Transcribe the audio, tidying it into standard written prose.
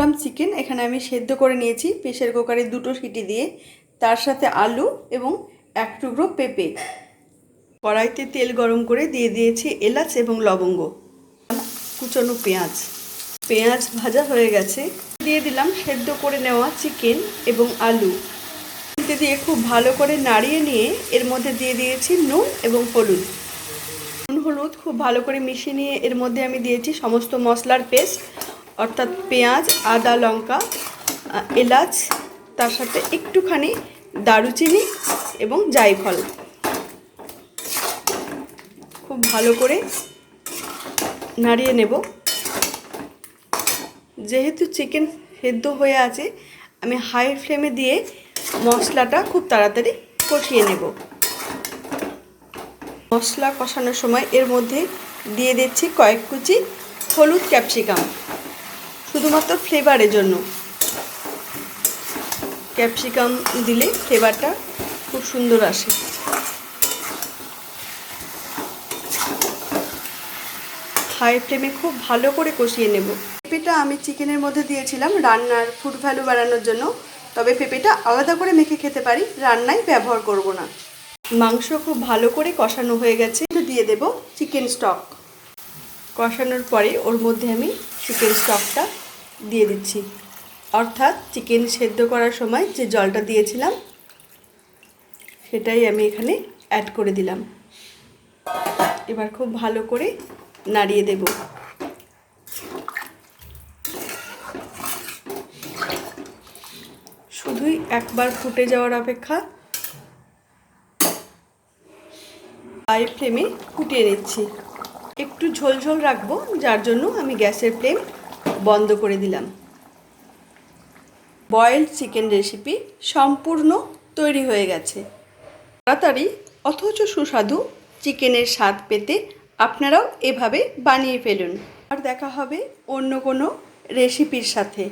Gram chicken এখানে আমি সেদ্ধ করে নিয়েছি প্রেসার কুকারে 2টো সিটি দিয়ে, তার সাথে আলু এবং 1 টুকরো পেঁপে। কড়াইতে তেল গরম করে দিয়ে দিয়েছি এলাচ এবং লবঙ্গ, কুচনো পেঁয়াজ ভাজা হয়ে গেছে। দিয়ে দিলাম সেদ্ধ করে নেওয়া চিকেন এবং আলু দিয়ে খুব ভালো করে নাড়িয়ে নিয়ে এর মধ্যে দিয়ে দিয়েছি নুন এবং হলুদ। খুব ভালো করে মিশিয়ে নিয়ে এর মধ্যে আমি দিয়েছি সমস্ত মশলার পেস্ট, অর্থাৎ পেঁয়াজ, আদা, লঙ্কা, এলাচ, তার সাথে একটুখানি দারুচিনি এবং জায়ফল। খুব ভালো করে নাড়িয়ে নেব। যেহেতু চিকেন সেদ্ধ হয়ে আছে, আমি হাই ফ্লেমে দিয়ে মশলাটা খুব তাড়াতাড়ি কষিয়ে নেব। মশলা কষানোর সময় এর মধ্যে দিয়ে দিচ্ছি কয়েক কুচি হলুদ ক্যাপসিকাম, শুধুমাত্র ফ্লেভারের জন্য। ক্যাপসিকাম দিলে ফ্লেভারটা খুব সুন্দর আসে। হাই ফ্লেমে খুব ভালো করে কষিয়ে নেব। পেঁপেটা আমি চিকেনের মধ্যে দিয়েছিলাম রান্নার ফুড ভ্যালু বাড়ানোর জন্য, তবে পেঁপেটা আলাদা করে মেখে খেতে পারি, রান্নায় ব্যবহার করব না। মাংস খুব ভালো করে কষানো হয়ে গেছে, দিয়ে দেব চিকেন স্টক। কষানোর পরে ওর মধ্যে আমি চিকেন স্টকটা দিয়ে দিচ্ছি, অর্থাৎ চিকেন সেদ্ধ করার সময় যে জলটা দিয়েছিলাম সেটাই আমি এখানে অ্যাড করে দিলাম। এবার খুব ভালো করে নাড়িয়ে দেব। শুধুই একবার ফুটে যাওয়ার অপেক্ষা। হাই ফ্লেমে ফুটিয়ে নিচ্ছি। একটু ঝোলঝোল রাখবো, যার জন্য আমি গ্যাসের ফ্লেম বন্ধ করে দিলাম। বয়েলড চিকেন রেসিপি সম্পূর্ণ তৈরি হয়ে গেছে। তাড়াতাড়ি অথচ সুস্বাদু চিকেনের স্বাদ পেতে আপনারাও এভাবে বানিয়ে ফেলুন। আর দেখা হবে অন্য কোনো রেসিপির সাথে।